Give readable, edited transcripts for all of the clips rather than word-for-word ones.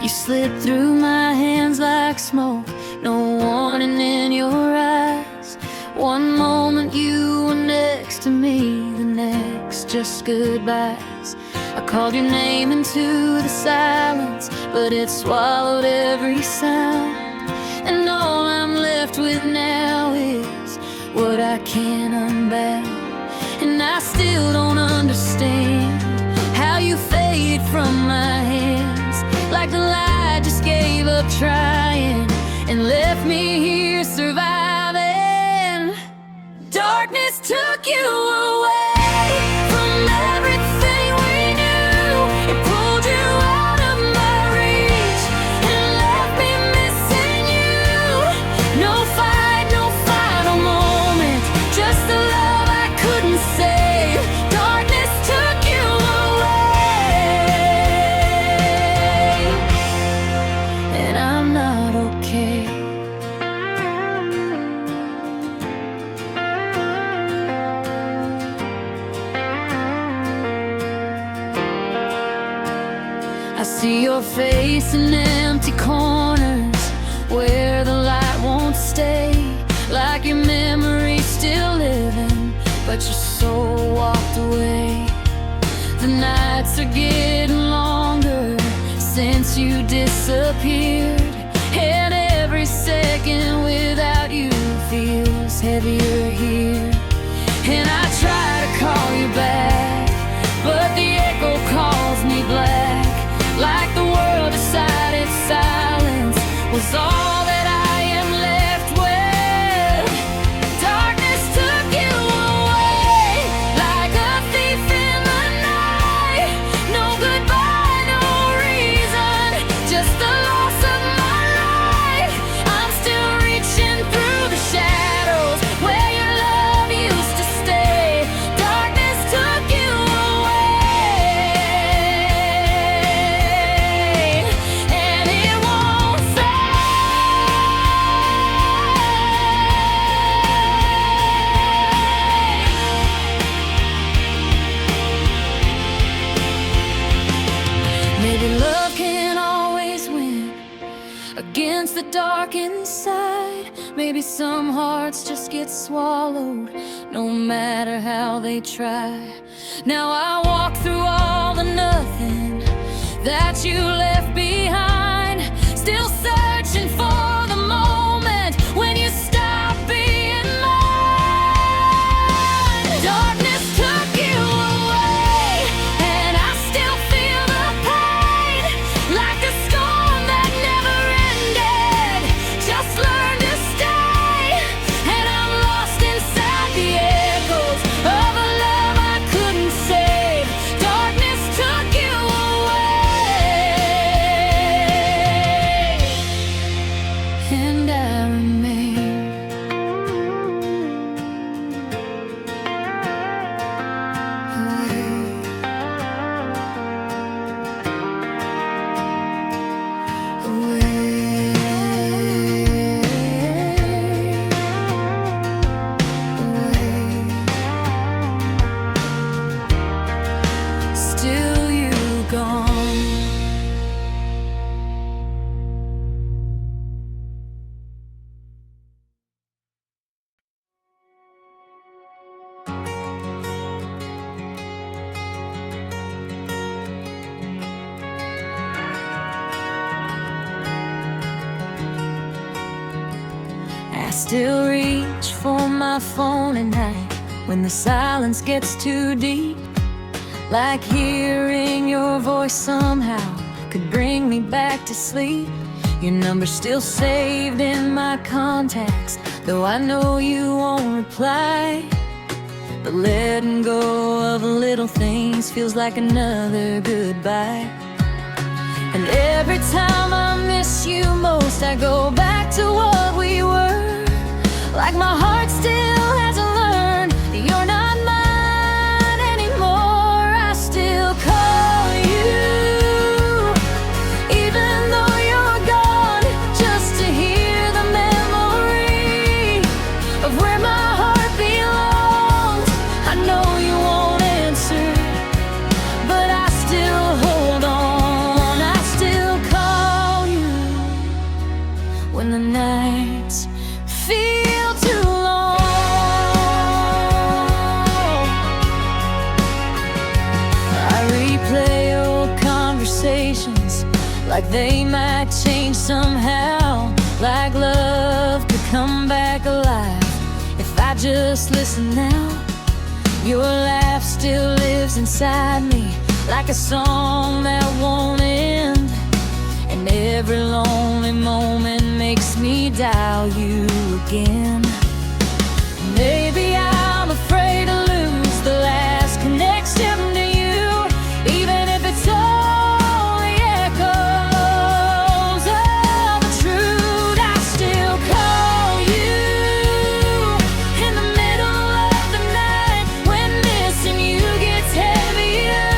You slid through my hands like smoke, no warning in your eyes. One moment you were next to me, the next just goodbyes. I called your name into the silence, but it swallowed every sound. And all I'm left with now is what I can't unbound. And I still don't understand how you faded from my hands, like the light just gave up trying and left me here surviving. Darkness took you away from everything we knew. It pulled you out of my reach and left me missing you. No fight, no final moment, just the love I couldn't save. Darkness took you away, and I'm not okay. I see your face in empty corners where the light won't stay, like your memory's still living, but your soul walked away. The nights are getting longer since you disappeared, and every second without you feels heavier here. And I try to call you back, but the echo calls me black, like the world decided silence was all that I am left with. Darkness took you away like a thief in the night. No goodbye, no reason, just the loss of my life. I'm still reaching through the shadows where your love used to stay. Darkness took you against the dark inside. Maybe some hearts just get swallowed, no matter how they try. Now I walk through all the nothing that you left behind, still searching for the moment when you stop being mine. Darkness took you away, and I still feel the pain, like a storm that never ended. Just learn to stay, and I'm lost inside the echoes of a love I couldn't save. Darkness took you away, and I remain. Still you gone. I still reach for my phone at night when the silence gets too deep, like hearing your voice somehow could bring me back to sleep. Your number's still saved in my contacts, though I know you won't reply. But letting go of little things feels like another goodbye. And every time I miss you most, I go back to what we were, like my heart still hasn't learned that you're not mine anymore. I still call you, even though you're gone, just to hear the memory of where my heart belongs. I know you won't answer, but I still hold on. I still call nights feel too long. I replay old conversations like they might change somehow, like love could come back alive if I just listen now. Your laugh still lives inside me like a song that won't end, and every lonely moment makes me dial you again. Maybe I'm afraid to lose the last connection to you, even if it's only echoes of the truth. I still call you in the middle of the night when missing you gets heavier,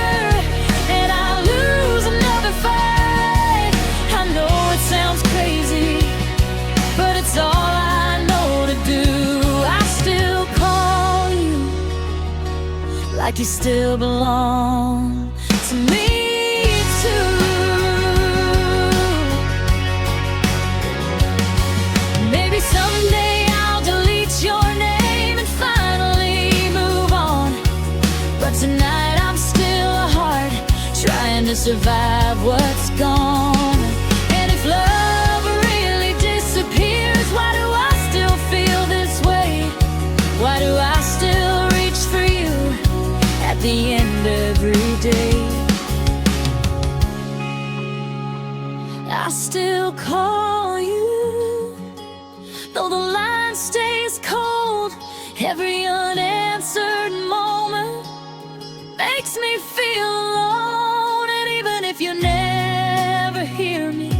and I lose another fight. I know it sounds crazy, but it's all I know to do. I still call you like you still belong to me too. Maybe someday I'll delete your name and finally move on, but tonight I'm still a heart trying to survive what's gone. And if love really disappears, why do I still feel this way? Why do I still reach for you at the end every day? I still call you, though the line stays cold. Every unanswered moment makes me feel alone. And even if you never hear me,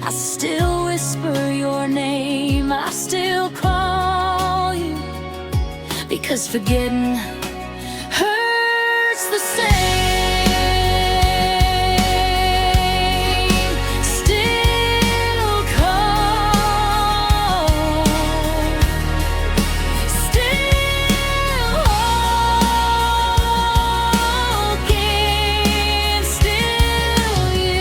I still whisper your name. I still call you, because forgetting hurts the same. Still call, still again, still you.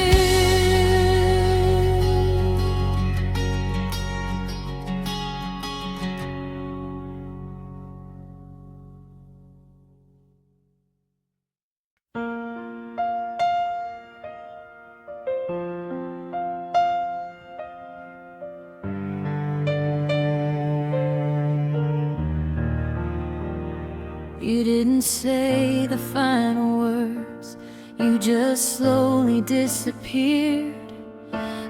You didn't say the final words, you just slowly disappeared,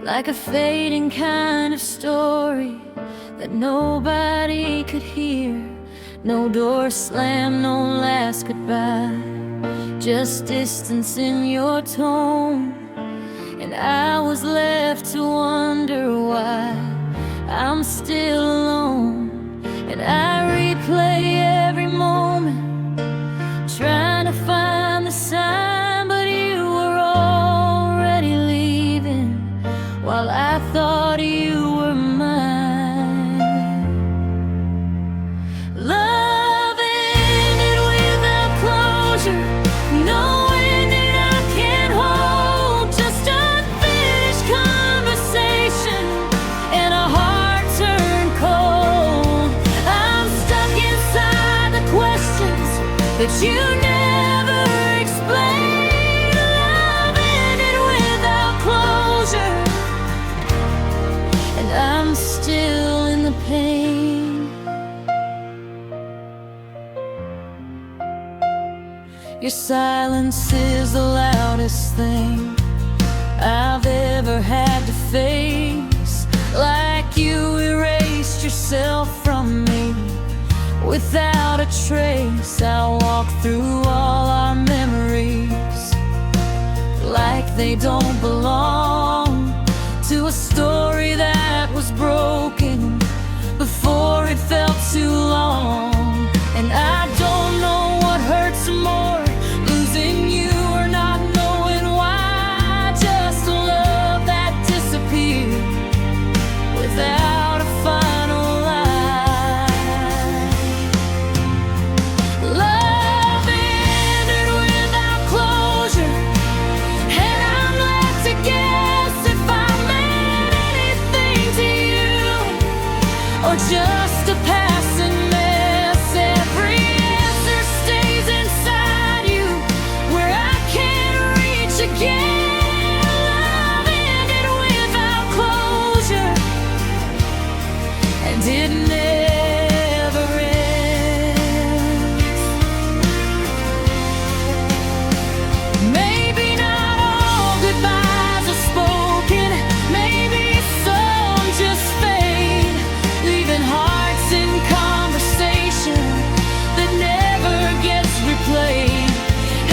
like a fading kind of story that nobody could hear. No door slam, no last goodbye, just distance in your tone. And I was left to wonder why I'm still alone. And I replay every moment, trying to find the sign, but you were already leaving while I thought you were mine. Love ended without closure, no ending I can hold, just unfinished conversation and a heart turned cold. I'm stuck inside the questions that you never explained. Love ended without closure, and I'm still in the pain. Your silence is the loudest thing I've ever had to face, like you erased yourself from me without a trace. I'll walk through all our memories like they don't belong to a story that was broken before it felt too long. And I don't know what hurts more, losing you or not knowing why. Just a love that disappeared without a final line. Love ended without closure, and I'm left to guess if I meant anything to you. or just a passing mess. Every answer stays inside you, where I can't reach again. Love ended without closure, and it never ends. Maybe not all goodbyes are spoken, maybe some just fade, leaving hearts in conversation that never gets replayed.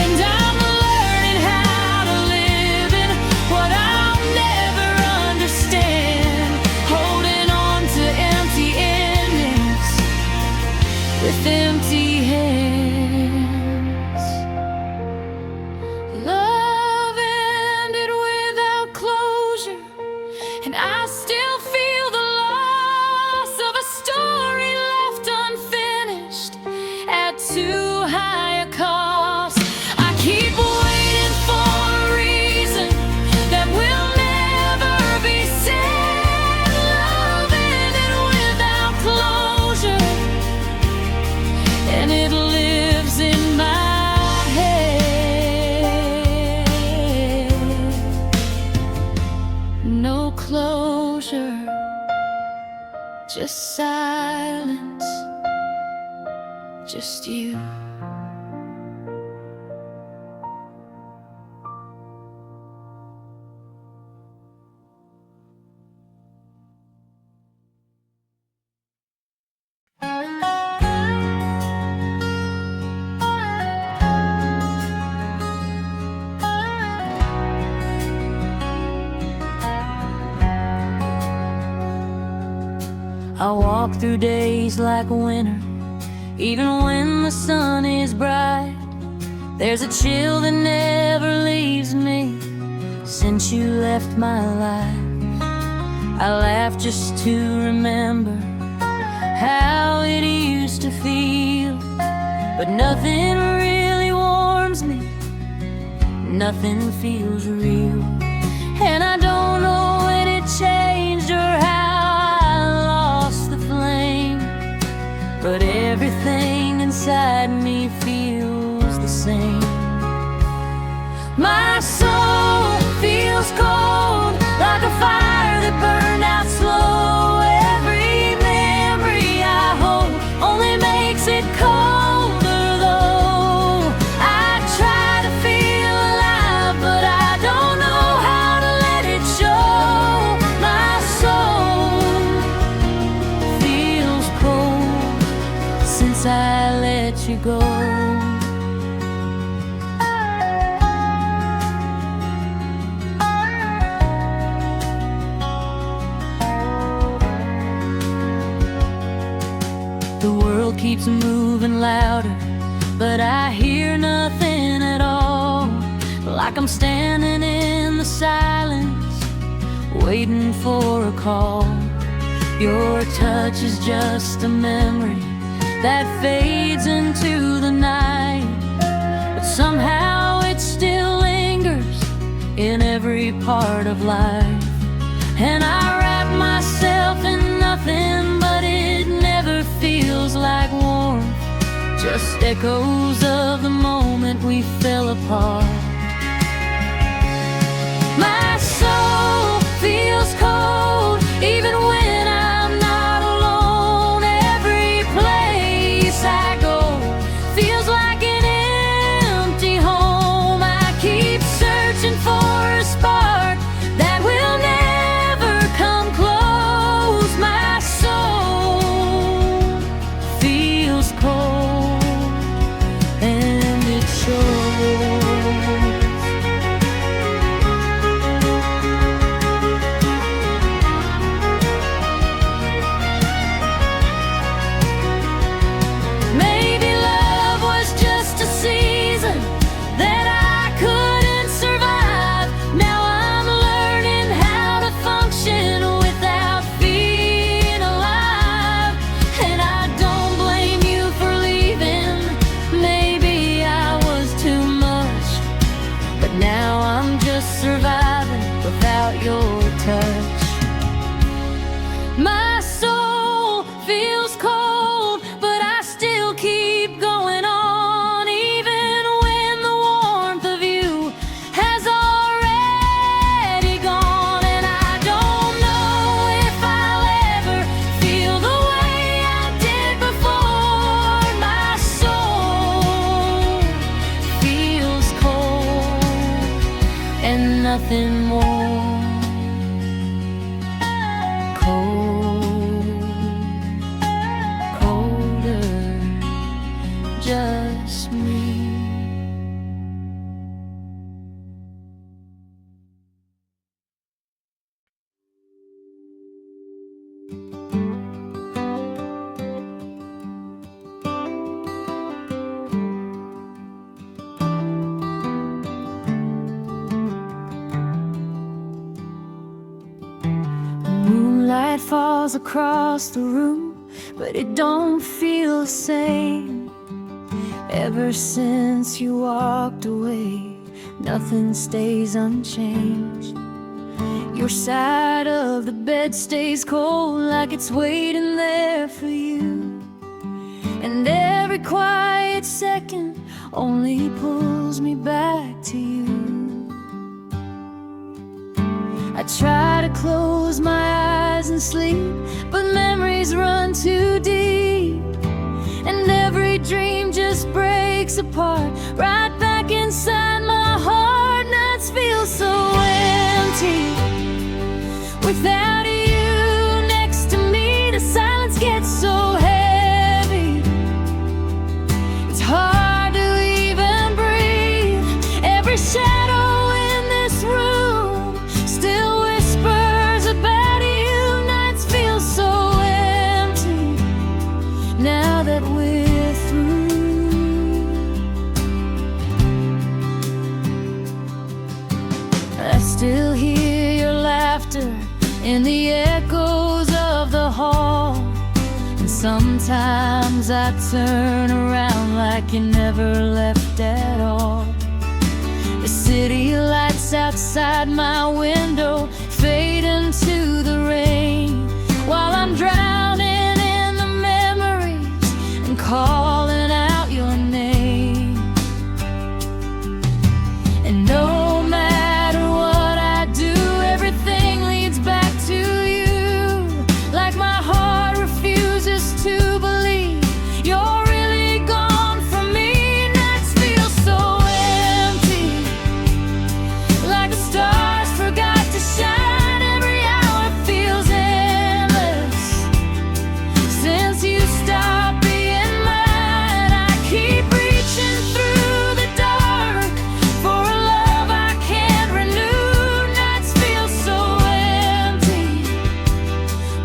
And I'm learning how to live in what I'll never understand, holding on to empty endings with empty hands. Love ended without closure, and I still feel the loss of a story left unfinished at too high a cost. I keep waiting for a reason that will never be said. Love ended without closure, and it lives in my head. No closure, just silence, just you. I walk through days like winter, even when the sun is bright. There's a chill that never leaves me since you left my life. I laugh just to remember how it used to feel, but nothing really warms me, nothing feels real. And I don't know when it changed or how I lost the flame, but everything inside me feels the same. My soul feels cold, like a fire that burned out slow. Every memory I hold only makes it colder, though. I try to feel alive, but I don't know how to let it show. My soul feels cold since I let you go. The world keeps moving louder, but I hear nothing at all. Like I'm standing in the silence, waiting for a call. Your touch is just a memory that fades into the night, but somehow it still lingers in every part of life. And I wrap myself in nothing, but it never feels like warmth, just echoes of the moment we fell apart. My soul feels cold, even when I'm not alone. Every place I go feels like an empty home. I keep searching for a spark that will never come close. My soul feels cold, and it shows. Maybe love was just a season that I couldn't survive. Now I'm learning how to function without being alive. And I don't blame you for leaving. Maybe I was too much, but now I'm just surviving without your touch. My soul nothing more. Cold, colder, just me. Moonlight falls across the room, but it don't feel the same. Ever since you walked away, nothing stays unchanged. Your side of the bed stays cold, like it's waiting there for you. And every quiet second only pulls me back to you. I try to close my eyes and sleep, but memories run too deep. And every dream just breaks apart, right back inside my heart. Nights feel so empty without you next to me. The silence gets so heavy, it's hard to even breathe. Every shadow in this room still whispers about you. Nights feel so empty now that we're through. I still hear your laughter in the echoes of the hall. And sometimes I turn around like you never left at all. The city lights outside my window fade into the rain, while I'm drowning in the memories and calling out your name. And no matter what I do, everything leads back to you. Like my heart refuses to believe you're really gone from me. Nights feel so empty, like the stars forgot to shine. Every hour feels endless since you stopped being mine. I keep reaching through the dark for a love I can't renew. Nights feel so empty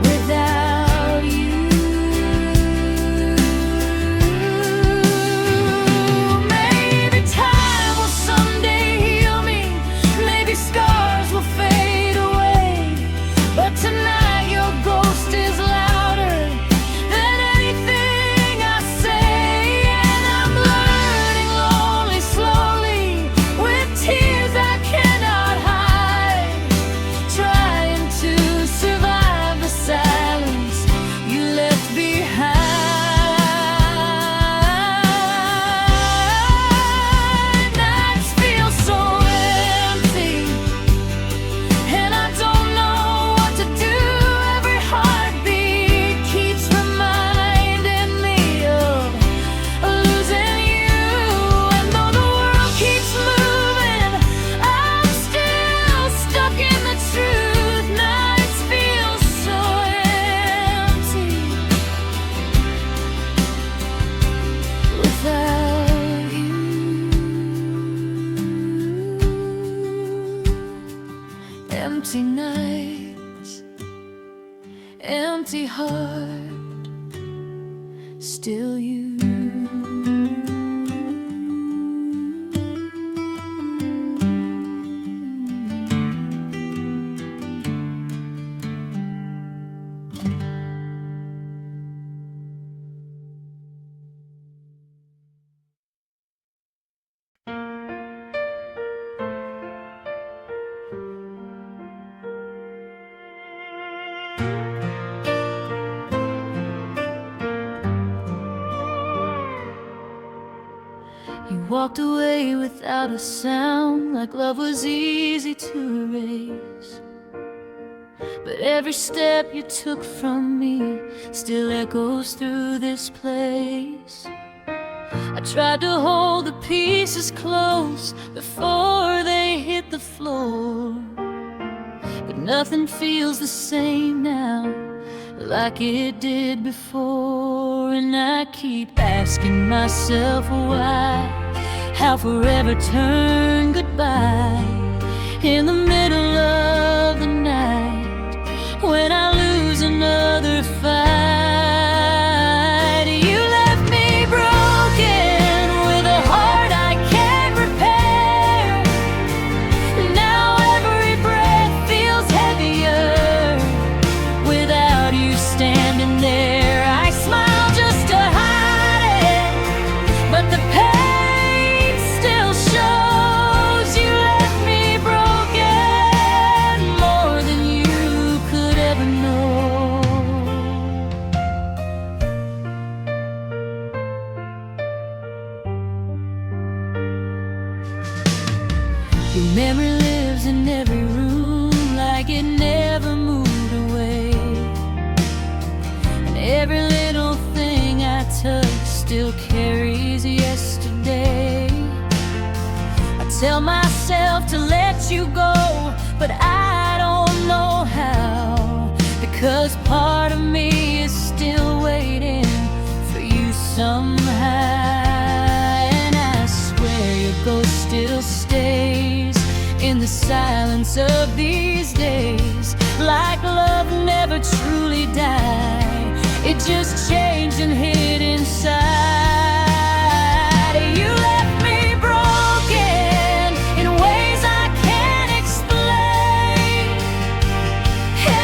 without you. Maybe time will someday heal me, maybe scars will fade away, but tonight your ghost is louder than anything I say. And I'm learning lonely slowly, with tears I cannot hide, trying to survive the silence you left behind. Nights feel so empty, and I don't know what to do. Every heartbeat keeps reminding me of losing you. And though the world keeps moving, I'm still stuck in the truth. Nights feel so empty without you. Empty nights, empty heart, still you. You walked away without a sound, like love was easy to erase. But every step you took from me still echoes through this place. I tried to hold the pieces close before they hit hit the floor. But nothing feels the same now like it did before. And I keep asking myself why, how forever turned goodbye in the middle of the night when I lose another fight. You left me broken with a heart I can't repair. Now every breath feels heavier without you standing there. I smile just to hide it, but the pain still shows. You left me broken more than you could ever know. Your memory lives in every room like it never moved away. And every little thing I touch still carries yesterday. I tell myself to let you go, but I don't know how, because part of me is still waiting for you somehow. And I swear your ghost still stays in the silence of these days, like love never truly died. It just changed and hid inside. You left me broken in ways I can't explain.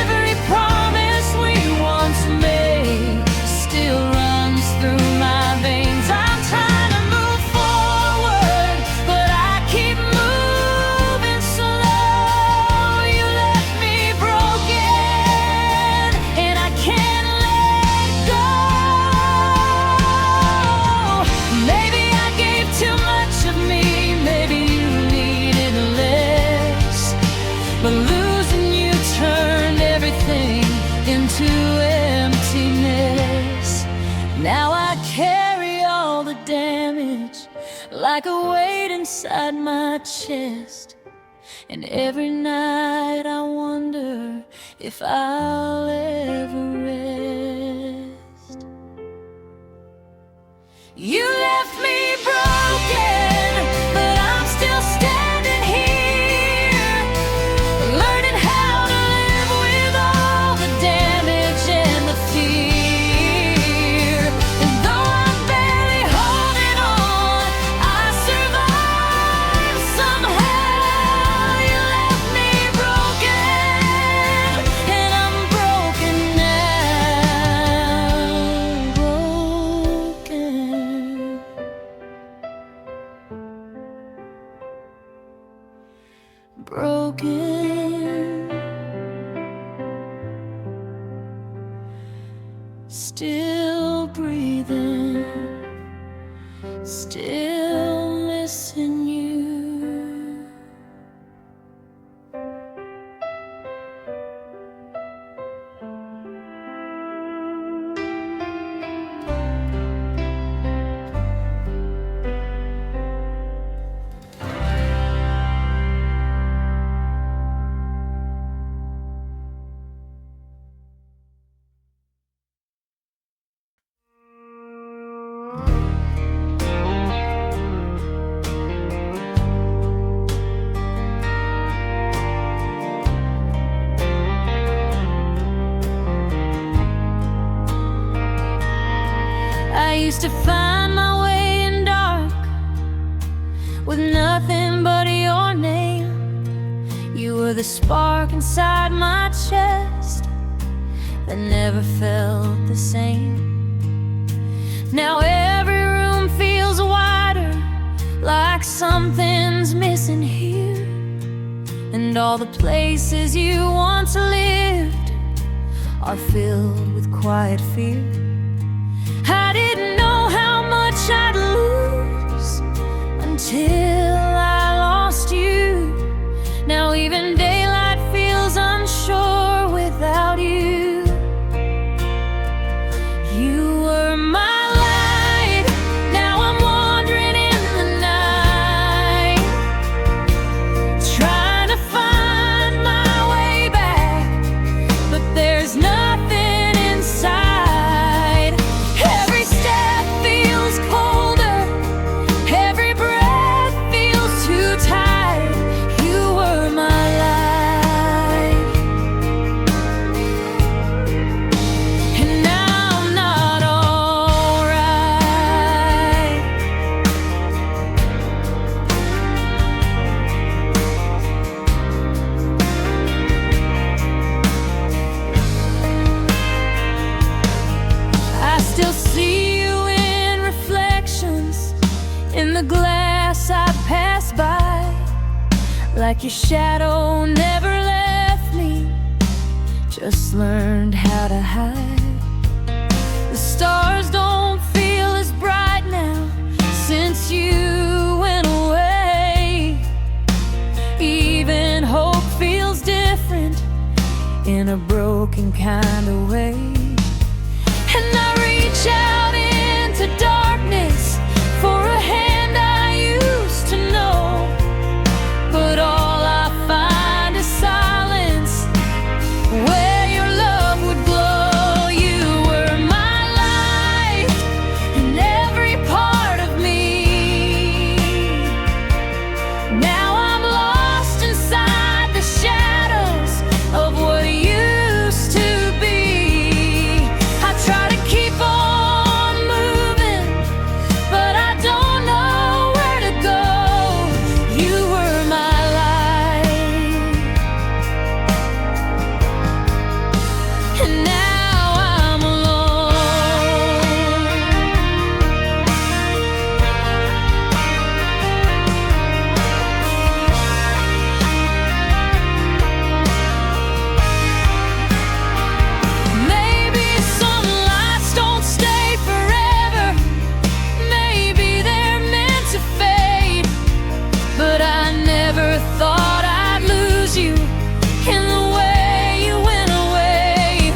Every promise we once made still runs through my veins. I'm trying to move forward, but I keep moving slow. You left me broken, and I can't let go. Maybe I gave too much of me, maybe you needed less, but losing you turned everything into emptiness. Now I carry all the damage like a weight inside my chest, and every night I wonder if I'll ever rest. You left me broken, but I'm still standing here, learning how to live with all the damage and the fear. And though I'm barely holding on, I survived somehow. You left me broken, and I'm broken now. Broken, still breathing, still missing you. I used to find my way in dark with nothing but your name. You were the spark inside my chest that never felt the same. Now every room feels wider, like something's missing here. And all the places you once lived are filled with quiet fear. I didn't know how much I'd lose until I lost you. Now even daylight feels unsure without you. You were my light, now I'm wandering in the night, trying still see you in reflections in the glass I pass by, like your shadow never left me, just learned how to hide. The stars don't feel as bright now since you went away. Even hope feels different in a broken kind of way. And I reach out into darkness for a hand I used to know, but all I find is silence where your love would glow. You were my life and every part of me. Now I'm lost inside the shadows of what used to be. I try to keep on moving, but I don't know where to go. You were my life, and now I'm alone. Maybe some lights don't stay forever, maybe they're meant to fade, but I never thought I'd lose you in the way you went away.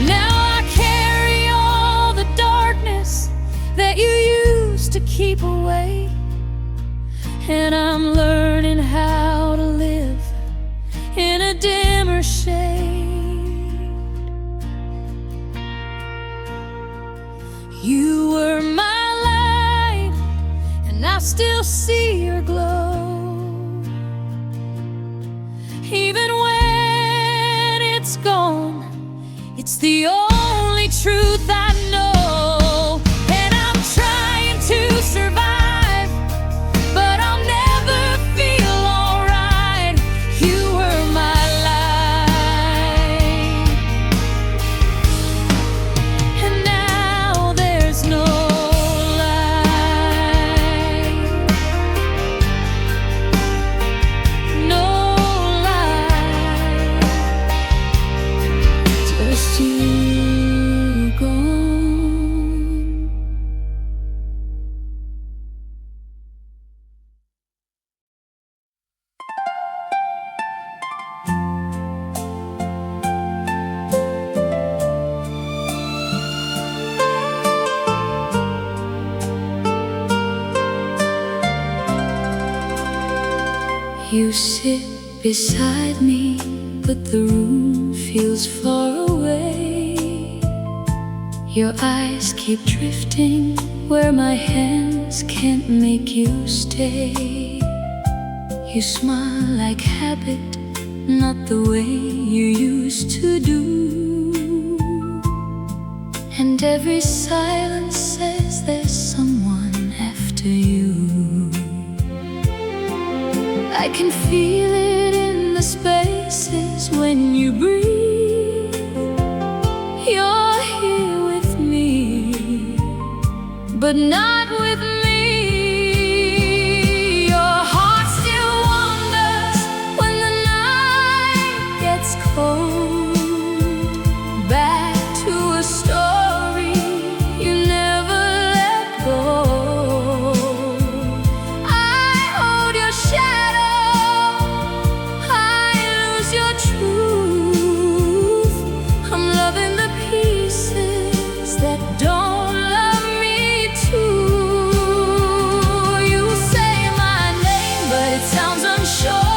Now I carry all the darkness that you used to keep away, and I'm learning how to live in a dimmer shade. You were my light, and I still see your glow. Even when it's gone, it's the only truth I know. And I'm trying to survive, but I'll never feel alright. You were my life, and now there's no light, no light, just you gone. You sit beside me, but the room feels far away. Your eyes keep drifting where my hands can't make you stay. You smile like habit, not the way you used to do. And every silence says there's someone after you. I can feel it in the spaces when you breathe. You're here with me, but not with me. Your heart still wanders when the night gets cold, back to a story you never let go. I hold your shadow, I lose your truth. I'm loving the pieces that don't love me too. You say my name, but it sounds unsure,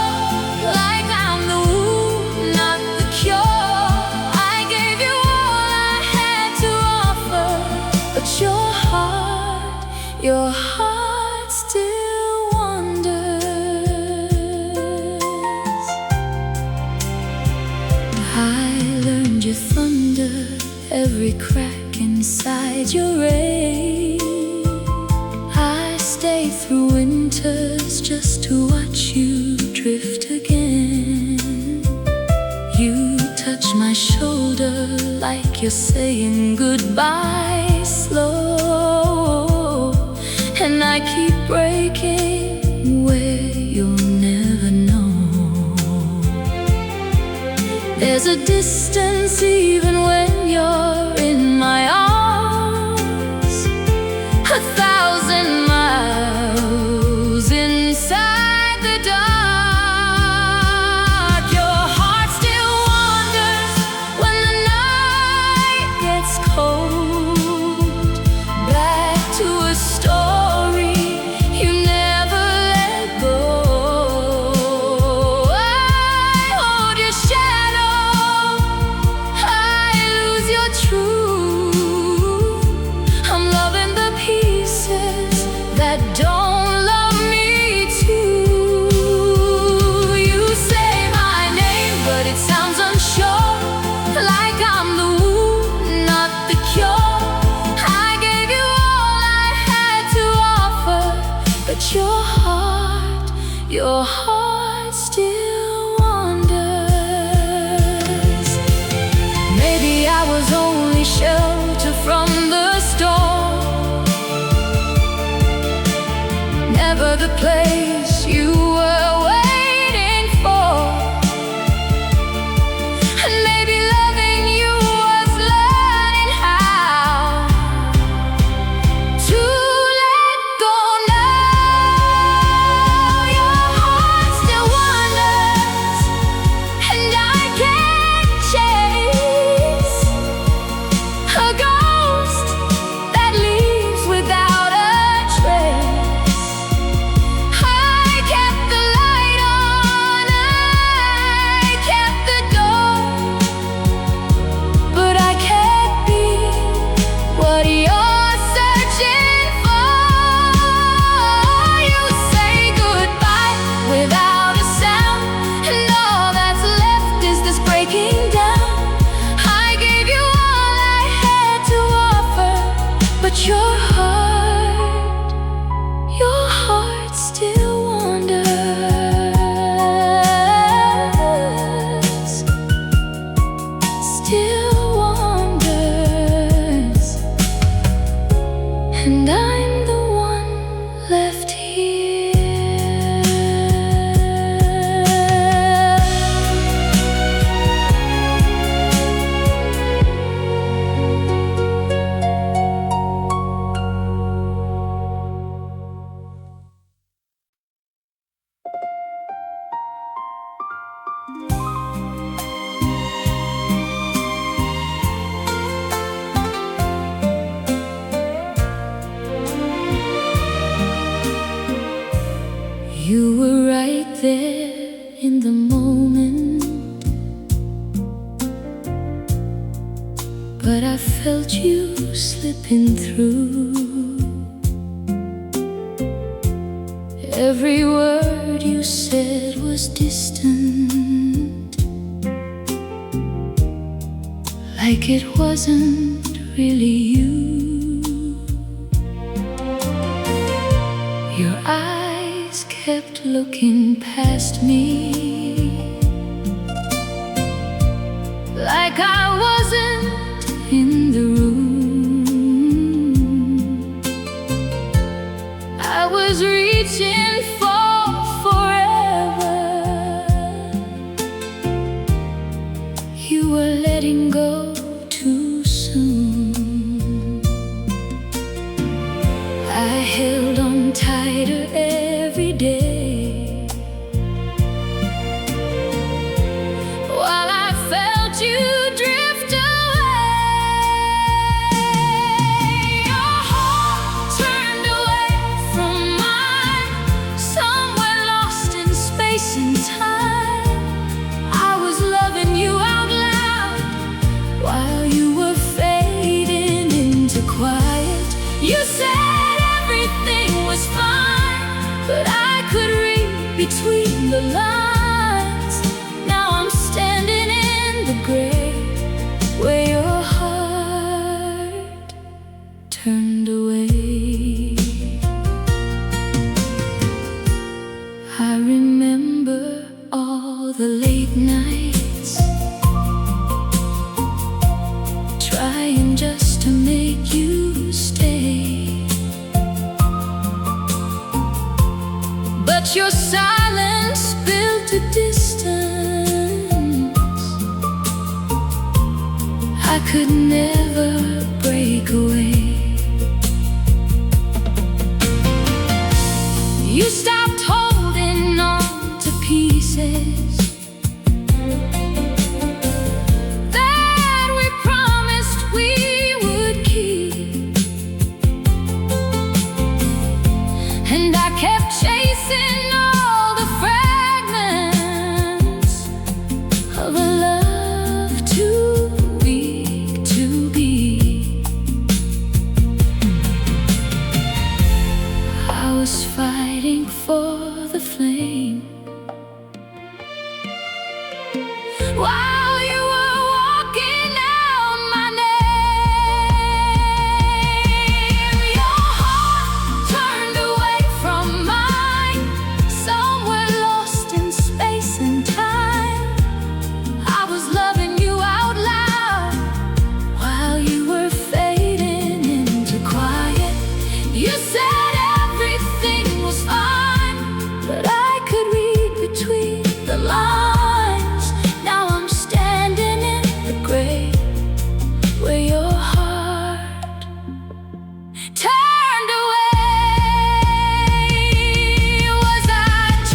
like I'm the wound, not the cure. I gave you all I had to offer, but your heart still wanders. I learned your thunder, every crack inside your rain. I stay through winters just to watch you drift again. You touch my shoulder like like you're saying goodbye slow, and I keep breaking where you'll never know. There's a distance even when you're in my arms, 1,000 miles inside the dark. Your heart still wanders when the night gets cold, back to a story you never let go. I hold your shadow, I lose your truth. I'm loving the pieces that don't love me too. You say my name, but it sounds unsure, like I'm the wound, not the cure. I gave you all I had to offer, but your heart still wanders. Maybe I was only shelter from the storm, never the place you were waiting for. And maybe loving you was learning how to let go now. Your heart still wanders, and I can't chase a ghost that leaves without a trace. I kept the light on, I kept the door, but I can't be what you're searching for. You say goodbye without a sound, and all that's left is this breaking down. I gave you all I had to offer, but your heart still wanders, still wanders, and I'm the one left here. You were right there in the moment, but I felt you slipping through. Every word you said was distant, like it wasn't really you. Your eyes kept looking past me, like I wasn't in the room. I was reaching for forever, you were letting go too soon. I held on tighter every day, while I felt you drift away. Your heart turned away from mine, somewhere lost in space and time. I was loving you out loud while you were fading into quiet. You said everything was fine, but I could read between the lines. Now I'm standing in the grave where your heart turned away. I remember all the late nights, could never break away. You stopped holding on to pieces that we promised we would keep, and I kept chasing all the fragments of a love too weak to be. I was fighting for the flame while you were walking out my name. Your heart turned away from mine, somewhere lost in space and time. I was loving you out loud while you were fading into quiet. You said everything was fine, but I could read between the lines. Now I'm standing in the grave where your heart turned away. Was I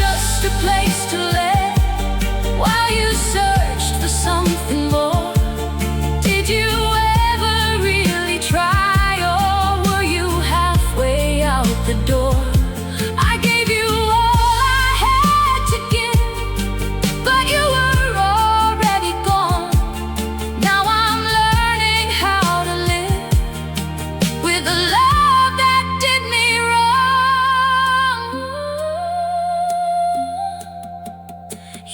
just a place to lay while you searched for something more? Did you ever really try, or were you halfway out the door? I gave you all I had to give, but you were already gone. Now I'm learning how to live with a love that did me wrong.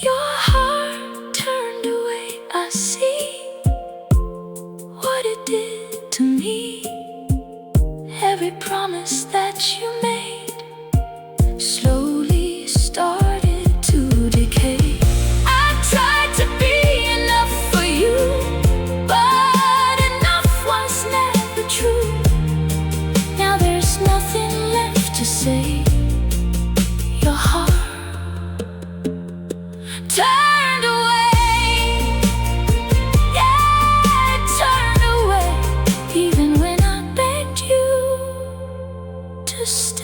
Your heart turned away, I see what it did to me. Every promise that you made slowly started to decay. I tried to be enough for you, but enough was never true. Now there's nothing left to say. Your heart turned away. Yeah, it turned away, even when I begged you to stay.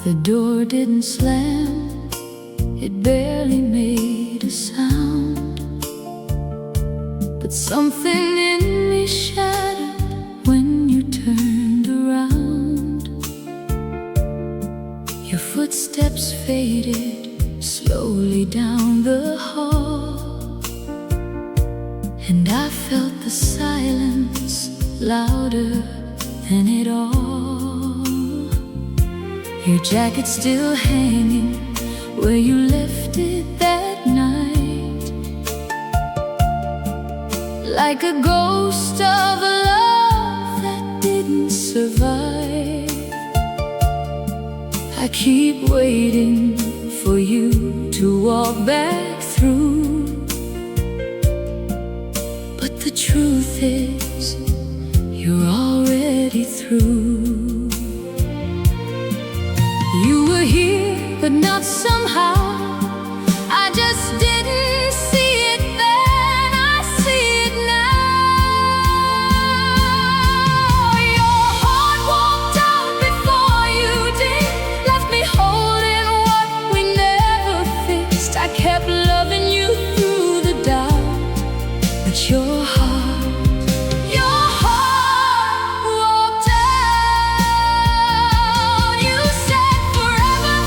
The door didn't slam, it barely made a sound, but something in me shattered when you turned around. Your footsteps faded slowly down the hall, and I felt the silence louder than it all. Your jacket still hanging where you left it that night, like a ghost of a love that didn't survive. I keep waiting for you to walk back through, but the truth is, you're already through. You were here, but not somehow. I just didn't see it then, I see it now. Your heart walked out before you did, left me holding what we never fixed. I kept loving you through the doubt, but your heart walked out. You said forever,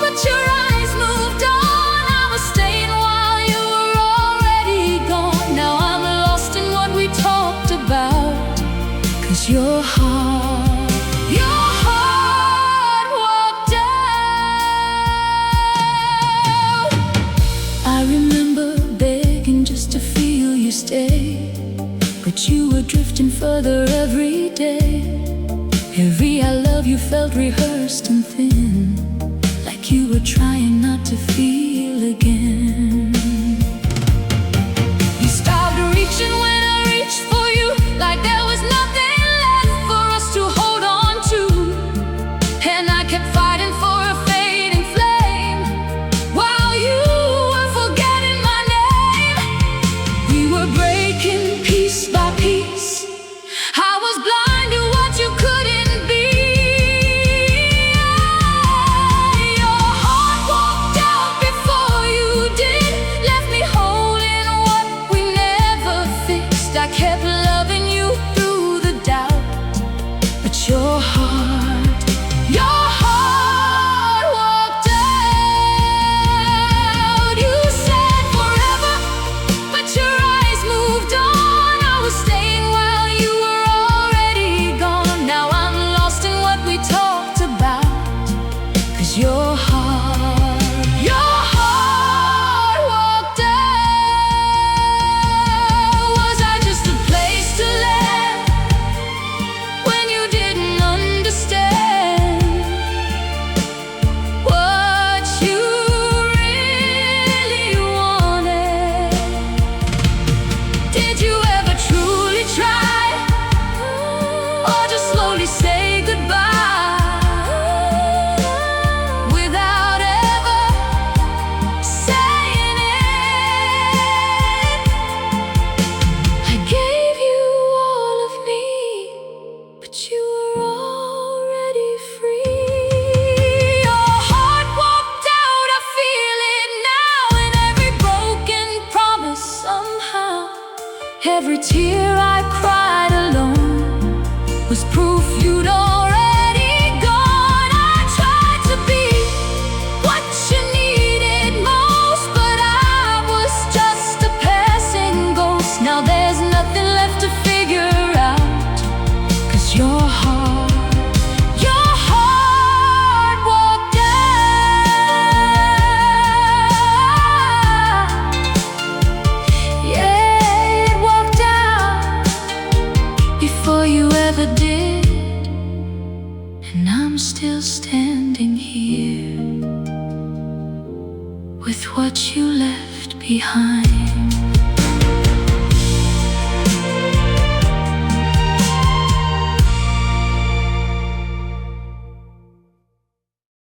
but your eyes moved on. I was staying while you were already gone. Now I'm lost in what we talked about, 'cause your heart walked out. I remember begging just to feel you stay, but you were drifting felt rehearsed and thin, like you were trying not to feel again. You stopped reaching when I reached for you, like there was nothing left for us to hold on to. And I kept fighting for a fading flame, while you were forgetting my name. We were breaking piece by piece. I was blind to what you couldn't be. Your heart walked out before you did, left me holding what we never fixed. I kept loving you through the doubt, but your heart walked out. You said forever, but your eyes moved on. I was staying while you were already gone. Now I'm lost in what we talked about, 'cause your heart walked out. Was I just a place to land when you didn't understand what you really wanted? Did you ever truly try, or just slowly say goodbye without ever saying it? I gave you all of me, but you were already free. Your heart walked out, I feel it now. In every broken promise somehow, every tear I cried alone was proof you'd already gone. I tried to be what you needed most, but I was just a passing ghost. Now there's nothing left to figure out, 'cause your heart walked out. Yeah, it walked out before you ever did. And I'm still standing here with what you left behind.